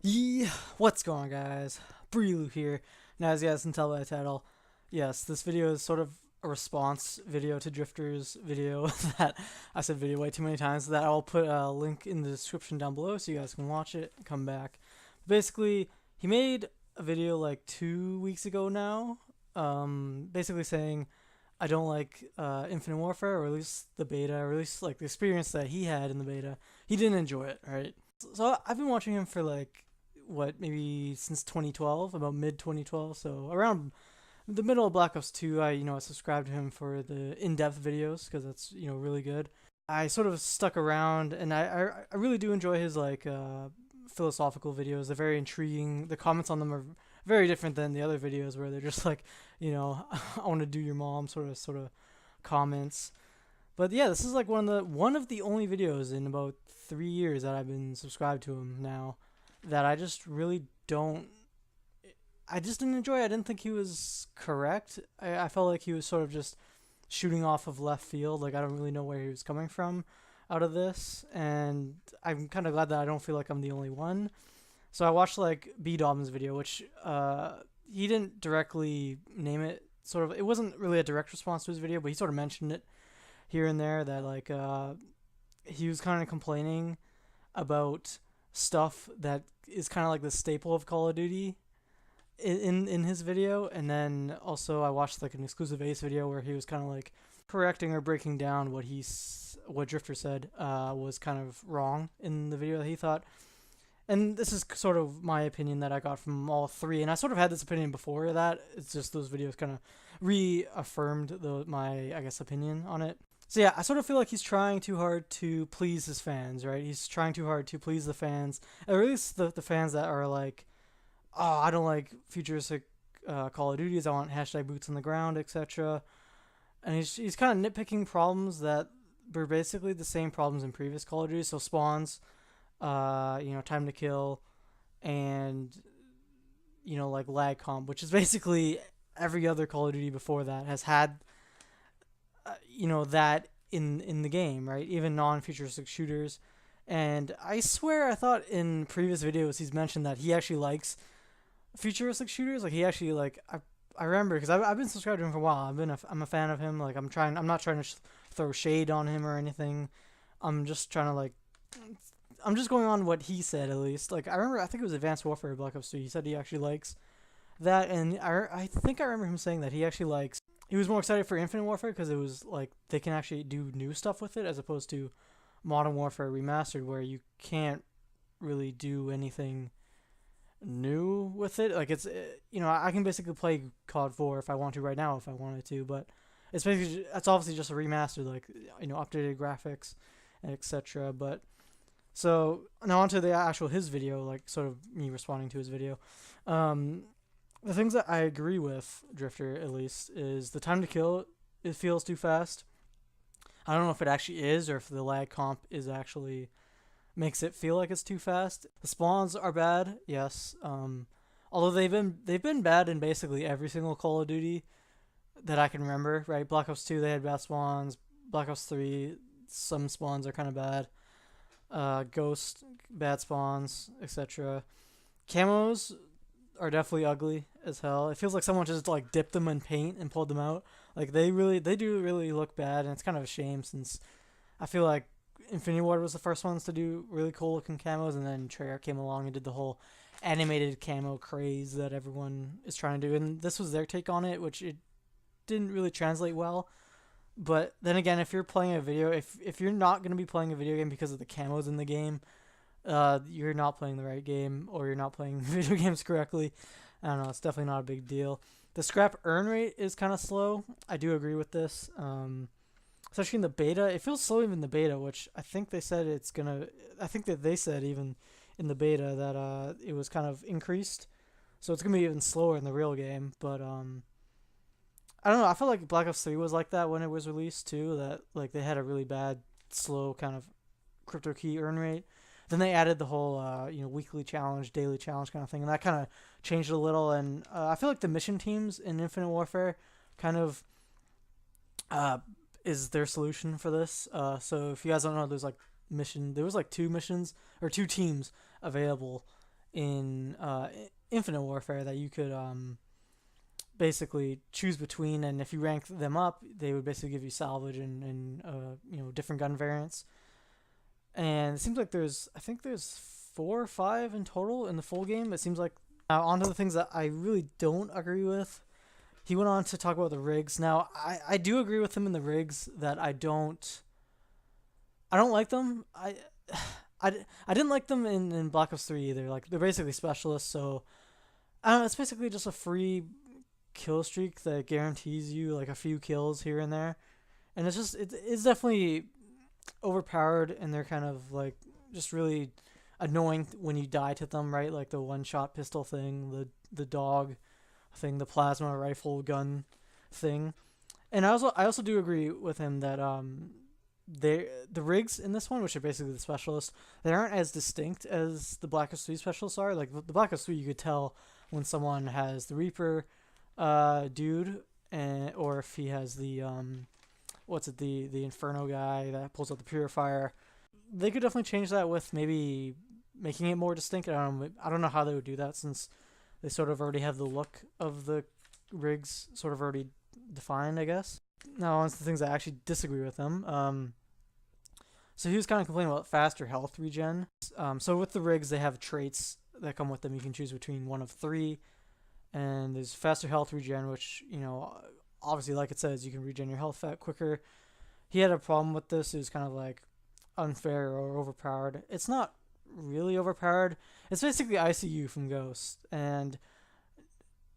Yeah, what's going on, guys? Brilu here. Now, as you guys can tell by the title, yes, this video is sort of a response video to Drift0r's video that I said video way too many times. That I'll put a link in the description down below so you guys can watch it and come back. Basically, he made a video like 2 weeks ago now, basically saying I don't like Infinite Warfare, or at least the beta, or at least like the experience that he had in the beta. He didn't enjoy it, right? So I've been watching him for like maybe since 2012, about mid 2012. So around the middle of Black Ops 2, I subscribed to him for the in-depth videos because that's really good. I sort of stuck around, and I really do enjoy his like philosophical videos. They're very intriguing. The comments on them are very different than the other videos where they're just like I want to do your mom sort of comments. But yeah, this is like one of the only videos in about 3 years that I've been subscribed to him now that I just really don't. I just didn't enjoy. I didn't think he was correct. I felt like he was sort of just shooting off of left field. Like I don't really know where he was coming from out of this, and I'm kind of glad that I don't feel like I'm the only one. So I watched like B Dobbin's video, which he didn't directly name it. Sort of, it wasn't really a direct response to his video, but he sort of mentioned it here and there that like he was kind of complaining about stuff that is kind of like the staple of Call of Duty in his video. And then also I watched like an exclusive Ace video where he was kind of like correcting or breaking down what Drift0r said was kind of wrong in the video that he thought. And this is sort of my opinion that I got from all three, and I sort of had this opinion before that. It's just those videos kind of reaffirmed my, I guess, opinion on it. So yeah, I sort of feel like he's trying too hard to please his fans, right? He's trying too hard to please the fans, or at least the fans that are like, oh, I don't like futuristic Call of Duties. I want hashtag boots on the ground, etc. And he's kind of nitpicking problems that were basically the same problems in previous Call of Duty. So spawns, time to kill, and like lag comp, which is basically every other Call of Duty before that has had that in the game, right? Even non-futuristic shooters. And I swear I thought in previous videos he's mentioned that he actually likes futuristic shooters. Like he actually like I remember because I've been subscribed to him for a while. I'm a fan of him. Like I'm not trying to throw shade on him or anything. I'm just trying to like I'm just going on what he said at least. Like I think it was Advanced Warfare Black Ops 3. He said he actually likes that, and I think I remember him saying that he actually likes. He was more excited for Infinite Warfare because it was like they can actually do new stuff with it as opposed to Modern Warfare Remastered where you can't really do anything new with it. Like it's I can basically play COD 4 if I want to right now if I wanted to, but it's obviously just a remastered, like updated graphics, etc. But so now onto the actual his video, like sort of me responding to his video. The things that I agree with Drift0r at least is the time to kill. It feels too fast. I don't know if it actually is or if the lag comp is actually makes it feel like it's too fast. The spawns are bad, yes. Although they've been bad in basically every single Call of Duty that I can remember. Right, Black Ops 2 they had bad spawns. Black Ops 3 some spawns are kind of bad. Ghost bad spawns, etc. Camos are definitely ugly as hell. It feels like someone just like dipped them in paint and pulled them out. Like they do really look bad, and it's kind of a shame since I feel like Infinity Ward was the first ones to do really cool looking camos, and then Treyarch came along and did the whole animated camo craze that everyone is trying to do, and this was their take on it, which it didn't really translate well. But then again, if you're playing a video, if you're not gonna be playing a video game because of the camos in the game, you're not playing the right game, or you're not playing video games correctly. I don't know. It's definitely not a big deal. The scrap earn rate is kind of slow. I do agree with this. Especially in the beta, it feels slow even in the beta, which I think they said it's gonna. I think that they said even in the beta that it was kind of increased, so it's gonna be even slower in the real game. But I don't know. I felt like Black Ops 3 was like that when it was released too. That like they had a really bad, slow kind of crypto key earn rate. Then they added the whole weekly challenge, daily challenge kind of thing, and that kind of changed a little. And I feel like the mission teams in Infinite Warfare kind of is their solution for this. So if you guys don't know, there was like two missions or two teams available in Infinite Warfare that you could basically choose between, and if you rank them up, they would basically give you salvage and different gun variants. And it seems like I think there's 4 or 5 in total in the full game. It seems like. Now on to the things that I really don't agree with. He went on to talk about the rigs. Now I do agree with him in the rigs that I don't like them. I didn't like them in Black Ops 3 either. Like, they're basically specialists, so I don't know, it's basically just a free kill streak that guarantees you like a few kills here and there. And it's definitely overpowered, and they're kind of like just really annoying when you die to them, right? Like the one-shot pistol thing, the dog thing, the plasma rifle gun thing. And I also do agree with him that the rigs in this one, which are basically the specialists, they aren't as distinct as the Black Ops 3 specialists are. Like the Black Ops 3, you could tell when someone has the Reaper dude, or if he has the the Inferno guy that pulls out the Purifier. They could definitely change that with maybe making it more distinct. I don't know how they would do that, since they sort of already have the look of the rigs sort of already defined, I guess. Now on to the things I actually disagree with them. So he was kind of complaining about faster health regen. So with the rigs, they have traits that come with them. You can choose between one of 3, and there's faster health regen, which, obviously, like it says, you can regen your health quicker. He had a problem with this. It was kind of like unfair or overpowered. It's not really overpowered. It's basically ICU from Ghost, and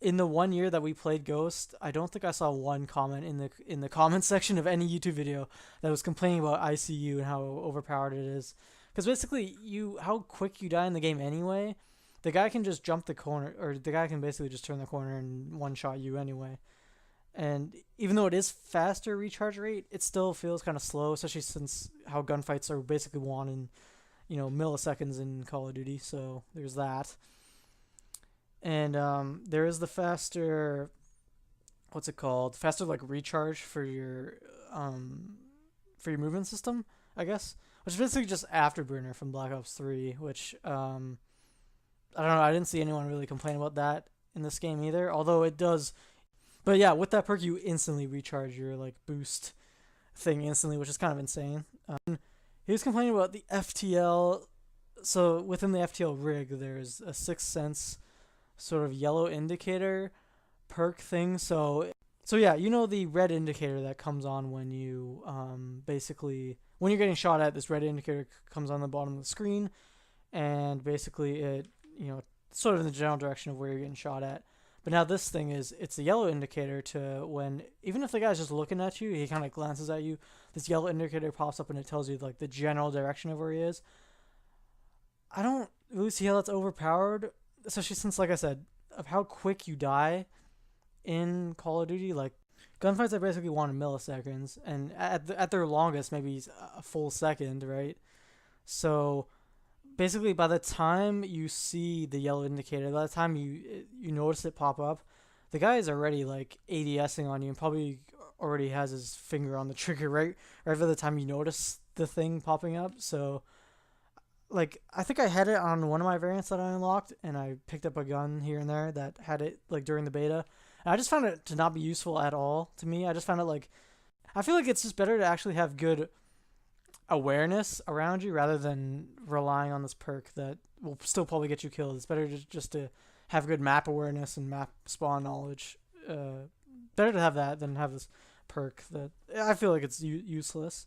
in the 1 year that we played Ghost, I don't think I saw one comment in the comment section of any YouTube video that was complaining about ICU and how overpowered it is. Because basically, how quick you die in the game anyway, the guy can just jump the corner, or the guy can basically just turn the corner and one-shot you anyway. And even though it is faster recharge rate, it still feels kind of slow, especially since how gunfights are basically won in, milliseconds in Call of Duty. So there's that. And there is the faster, faster like recharge for your movement system, I guess, which is basically just Afterburner from Black Ops 3, which I don't know, I didn't see anyone really complain about that in this game either, although it does. But yeah, with that perk, you instantly recharge your like boost thing instantly, which is kind of insane. He was complaining about the FTL. So within the FTL rig, there's a 6th Sense sort of yellow indicator perk thing. So yeah, the red indicator that comes on when you basically when you're getting shot at. This red indicator comes on the bottom of the screen, and basically it sort of in the general direction of where you're getting shot at. But now this thing it's a yellow indicator to when, even if the guy's just looking at you, he kind of glances at you, this yellow indicator pops up and it tells you like the general direction of where he is. I don't really see how that's overpowered, especially since, like I said, of how quick you die in Call of Duty. Like, gunfights are basically 1 milliseconds, and at their longest, maybe a full second, right? So basically, by the time you see the yellow indicator, by the time you notice it pop up, the guy is already like ADSing on you and probably already has his finger on the trigger right by the time you notice the thing popping up. So, like, I think I had it on one of my variants that I unlocked, and I picked up a gun here and there that had it like during the beta. And I just found it to not be useful at all to me. I just found it like, I feel like it's just better to actually have good awareness around you rather than relying on this perk that will still probably get you killed. It's better just to have good map awareness and map spawn knowledge. Better to have that than have this perk that I feel like it's useless.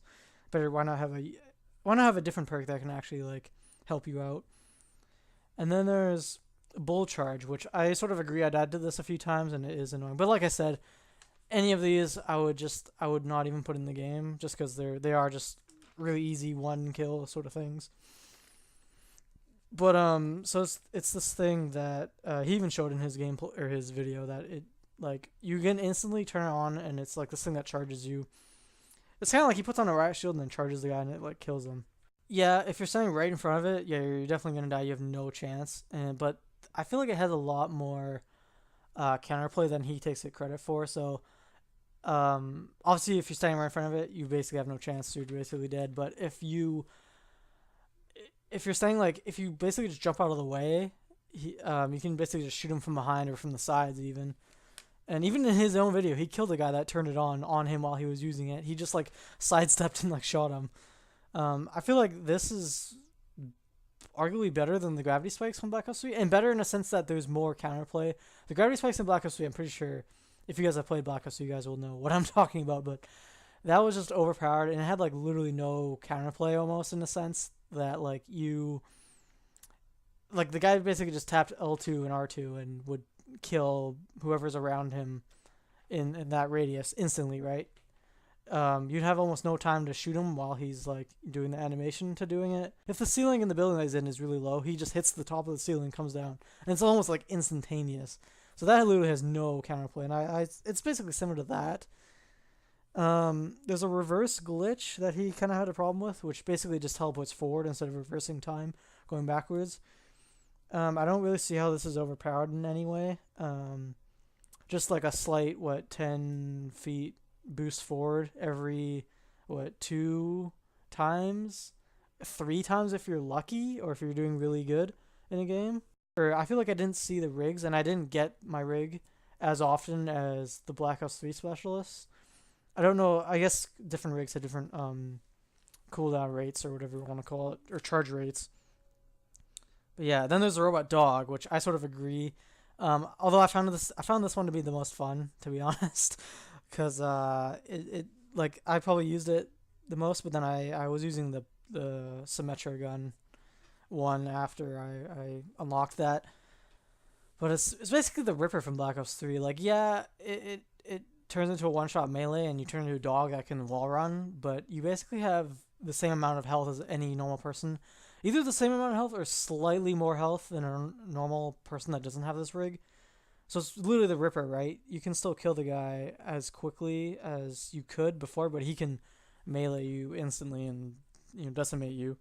Better, why not have a different perk that can actually like help you out? And then there's Bull Charge, which I sort of agree. I'd add to this a few times, and it is annoying. But like I said, any of these I would not even put in the game, just because they are just really easy 1 kill sort of things. But so it's this thing that he even showed in his gameplay or his video, that it like you can instantly turn it on, and it's like this thing that charges you. It's kind of like he puts on a riot shield and then charges the guy, and it like kills him. Yeah, if you're standing right in front of it, yeah, you're definitely gonna die. You have no chance. But I feel like it has a lot more counterplay than he takes it credit for. So obviously, if you're standing right in front of it, you basically have no chance. So you're basically dead. But if you're standing, like, if you basically just jump out of the way you can basically just shoot him from behind or from the sides even. And even in his own video, he killed a guy that turned it on him while he was using it. He just like sidestepped and like shot him. I feel like this is arguably better than the gravity spikes from Black Ops 3, and better in a sense that there's more counterplay. The gravity spikes in Black Ops 3, I'm pretty sure if you guys have played Black Ops 3, you guys will know what I'm talking about, but that was just overpowered, and it had like literally no counterplay almost, in a sense that like the guy basically just tapped L2 and R2 and would kill whoever's around him in that radius instantly, right? You'd have almost no time to shoot him while he's like doing the animation to doing it. If the ceiling in the building that he's in is really low, he just hits the top of the ceiling and comes down, and it's almost like instantaneous. So that literally has no counterplay, and it's basically similar to that. There's a reverse glitch that he kind of had a problem with, which basically just teleports forward instead of reversing time, going backwards. I don't really see how this is overpowered in any way. Just like a slight 10 feet boost forward every 2 times, 3 times if you're lucky, or if you're doing really good in a game. Or I feel like I didn't see the rigs, and I didn't get my rig as often as the Black Ops 3 specialists. I don't know. I guess different rigs have different cooldown rates or whatever you want to call it, or charge rates. But yeah, then there's the robot dog, which I sort of agree. Although I found this one to be the most fun, to be honest, because it like I probably used it the most, but then I was using the Symmetra gun one after I unlocked that. But it's basically the Ripper from Black Ops 3. Like, yeah, it turns into a one-shot melee, and you turn into a dog that can wall run, but you basically have the same amount of health as any normal person. Either the same amount of health or slightly more health than a normal person that doesn't have this rig. So it's literally the Ripper, right? You can still kill the guy as quickly as you could before, but he can melee you instantly and decimate you.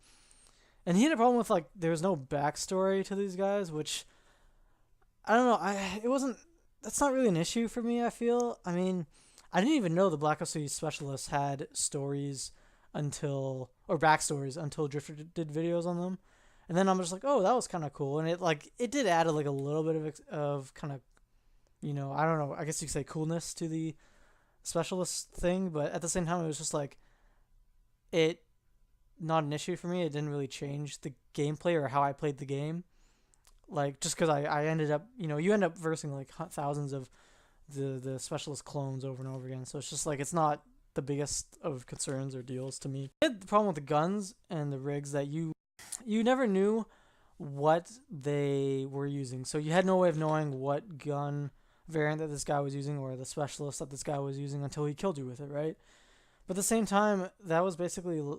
And he had a problem with like there was no backstory to these guys, which I don't know. That's not really an issue for me. I feel. I mean, I didn't even know the Black Ops 3 specialists had stories or backstories until Drift0r did videos on them, and then I'm just like, oh, that was kind of cool, and it did add like a little bit of kind of, I don't know, I guess you could say coolness to the specialist thing, but at the same time it was just like it not an issue for me. It didn't really change the gameplay or how I played the game, like just because I ended up, you end up versing like thousands of the specialist clones over and over again, so it's just like it's not the biggest of concerns or deals to me. I had the problem with the guns and the rigs that you never knew what they were using, so you had no way of knowing what gun variant that this guy was using or the specialist that this guy was using until he killed you with it, right? But at the same time, that was basically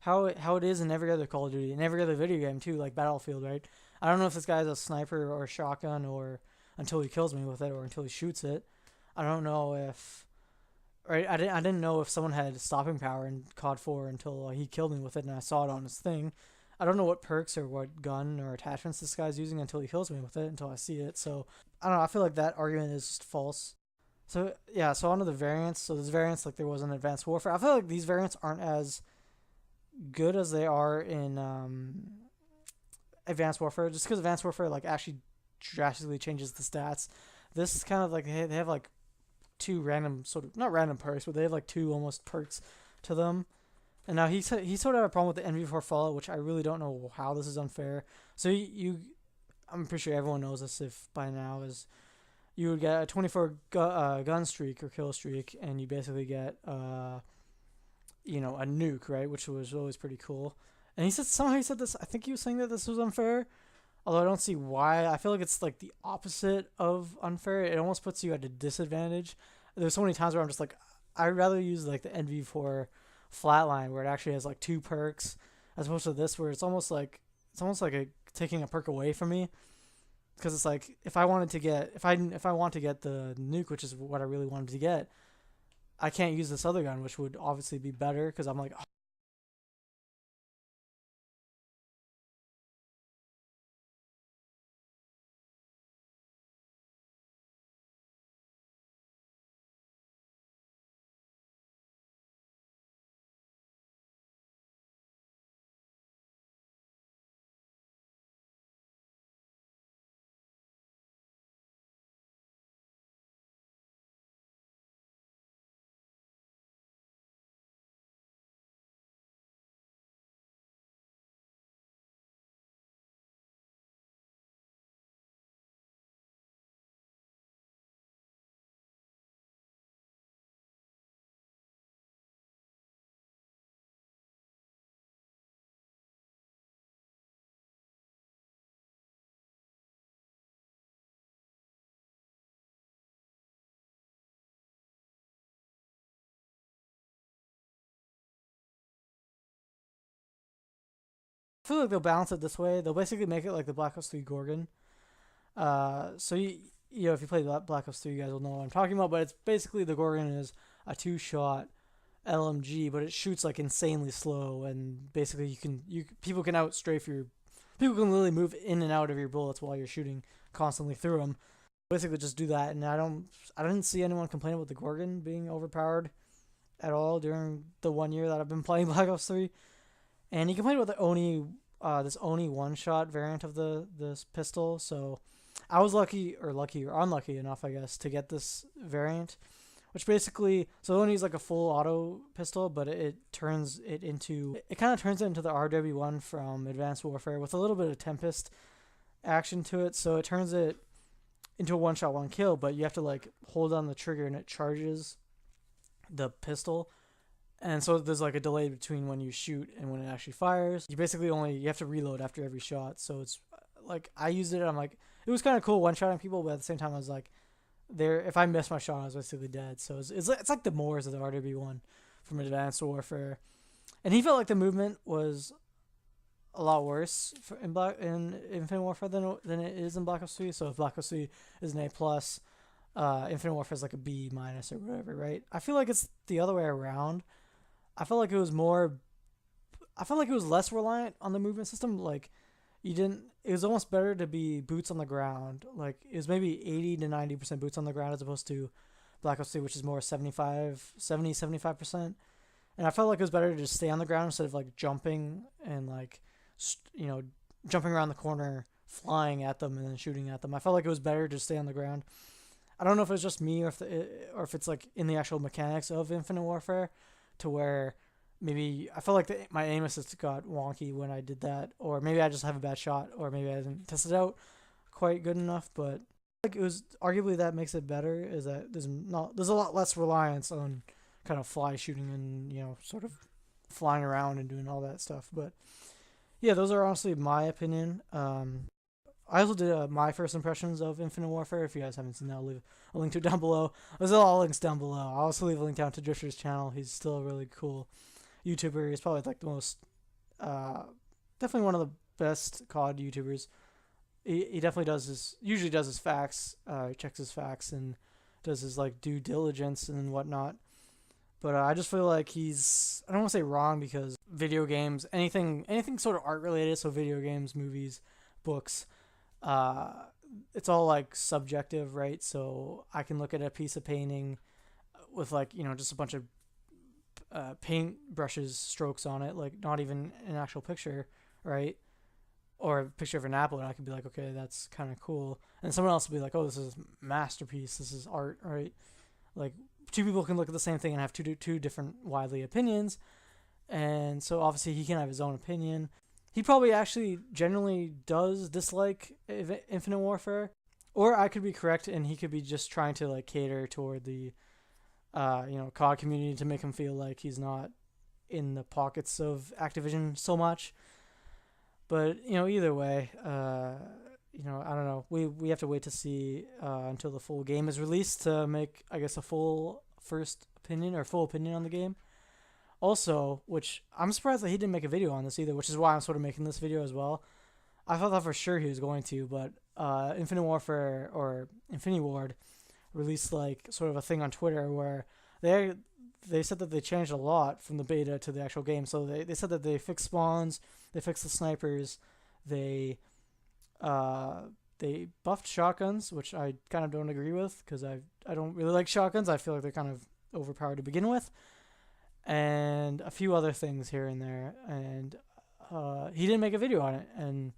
how it is in every other Call of Duty, in every other video game too, like Battlefield, right? I don't know if this guy has a sniper or a shotgun or until he kills me with it or until he shoots it. I don't know if, right? I didn't know if someone had stopping power in COD 4 until he killed me with it and I saw it on his thing. I don't know what perks or what gun or attachments this guy's using until he kills me with it, until I see it. So I don't know. I feel like that argument is just false. So yeah. So onto the variants. So there's variants like there was in Advanced Warfare. I feel like these variants aren't as good as they are in Advanced Warfare, just because Advanced Warfare like actually drastically changes the stats. This is kind of like they have like 2 random sort of not random perks, but they have like 2 almost perks to them. And now he sort of had a problem with the NV4 Fallout, which I really don't know how this is unfair. So I'm pretty sure everyone knows this if by now is you would get a 24 gun streak or kill streak, and you basically get a nuke, right, which was always pretty cool. And he said this. I think he was saying that this was unfair. Although I don't see why. I feel like it's like the opposite of unfair. It almost puts you at a disadvantage. There's so many times where I'm just like, I'd rather use like the NV4 Flatline where it actually has like 2 perks, as opposed to this where it's almost like taking a perk away from me. Because it's like if I want to get the nuke, which is what I really wanted to get, I can't use this other gun, which would obviously be better because I'm like, feel like they'll balance it this way. They'll basically make it like the Black Ops 3 Gorgon. So you know, if you play Black Ops 3, you guys will know what I'm talking about. But it's basically the Gorgon is a 2-shot LMG, but it shoots like insanely slow, and basically people can outstrafe your people can literally move in and out of your bullets while you're shooting constantly through them. Basically, just do that, and I didn't see anyone complain about the Gorgon being overpowered at all during the 1 year that I've been playing Black Ops 3. And he complained about the this Oni one-shot variant of this pistol. So I was lucky or unlucky enough, I guess, to get this variant, which basically, so Oni is like a full auto pistol, but it kind of turns it into the RW1 from Advanced Warfare with a little bit of Tempest action to it. So it turns it into a one-shot, one kill, but you have to like hold on the trigger and it charges the pistol. And so there's like a delay between when you shoot and when it actually fires. You have to reload after every shot. So it's like, I used it, I'm like, it was kind of cool one-shotting people, but at the same time I was like, if I missed my shot, I was basically dead. So it's like the Moors of the RW1 from Advanced Warfare. And he felt like the movement was a lot worse in Infinite Warfare than it is in Black Ops 3. So if Black Ops 3 is an A+, Infinite Warfare is like a B- or whatever, right? I feel like it's the other way around. I felt like it was less reliant on the movement system. Like, it was almost better to be boots on the ground. Like, it was maybe 80 to 90% boots on the ground as opposed to Black Ops 3, which is more 75%. And I felt like it was better to just stay on the ground instead of like jumping and like, jumping around the corner, flying at them and then shooting at them. I felt like it was better to stay on the ground. I don't know if it's just me or if it's like in the actual mechanics of Infinite Warfare, to where maybe I felt like my aim assist got wonky when I did that, or maybe I just have a bad shot, or maybe I didn't test it out quite good enough. But like, it was arguably that makes it better, is that there's a lot less reliance on kind of fly shooting and, you know, sort of flying around and doing all that stuff. But yeah, those are honestly my opinion. I also did my first impressions of Infinite Warfare. If you guys haven't seen that, I'll leave a link to it down below. There's all links down below. I'll also leave a link down to Drift0r's channel. He's still a really cool YouTuber. He's probably like the most, definitely one of the best COD YouTubers. He definitely usually does his facts. He checks his facts and does his like due diligence and whatnot. But I just feel like I don't want to say wrong, because video games, anything sort of art related, so video games, movies, books, it's all like subjective, right? So I can look at a piece of painting with like, you know, just a bunch of paint brushes, strokes on it, like not even an actual picture, right? Or a picture of an apple, and I could be like, okay, that's kind of cool. And someone else would be like, oh, this is a masterpiece, this is art, right? Like, two people can look at the same thing and have two different widely opinions. And so obviously he can have his own opinion. He probably actually generally does dislike Infinite Warfare, or I could be correct and he could be just trying to like cater toward the COD community to make him feel like he's not in the pockets of Activision so much. But, you know, either way, I don't know. We have to wait to see until the full game is released to make, I guess, a full opinion on the game. Also, which I'm surprised that he didn't make a video on this either, which is why I'm sort of making this video as well. I thought that for sure he was going to, but Infinite Warfare or Infinity Ward released like sort of a thing on Twitter where they said that they changed a lot from the beta to the actual game. So they said that they fixed spawns, they fixed the snipers, they buffed shotguns, which I kind of don't agree with, because I don't really like shotguns. I feel like they're kind of overpowered to begin with, and a few other things here and there. And he didn't make a video on it, and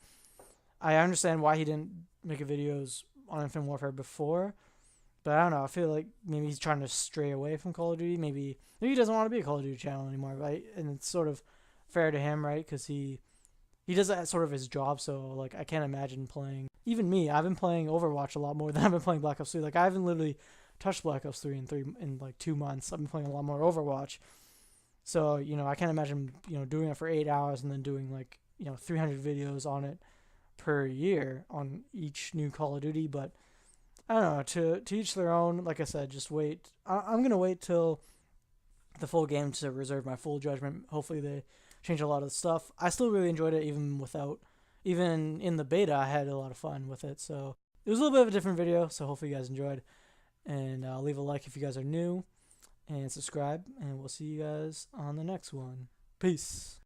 I understand why he didn't make a videos on Infinite Warfare before, but I don't know. I feel like maybe he's trying to stray away from Call of Duty. Maybe he doesn't want to be a Call of Duty channel anymore, right? And it's sort of fair to him, right? Because he does that as sort of his job. So like, I can't imagine playing. Even me, I've been playing Overwatch a lot more than I've been playing Black Ops 3. Like, I haven't literally touched Black Ops 3 in like 2 months. I've been playing a lot more Overwatch. So, you know, I can't imagine, you know, doing it for 8 hours and then doing like, you know, 300 videos on it per year on each new Call of Duty. But I don't know, to each their own. Like I said, just wait. I'm going to wait till the full game to reserve my full judgment. Hopefully they changed a lot of the stuff. I still really enjoyed it even in the beta. I had a lot of fun with it. So it was a little bit of a different video. So hopefully you guys enjoyed, and leave a like if you guys are new, and subscribe. And we'll see you guys on the next one. Peace.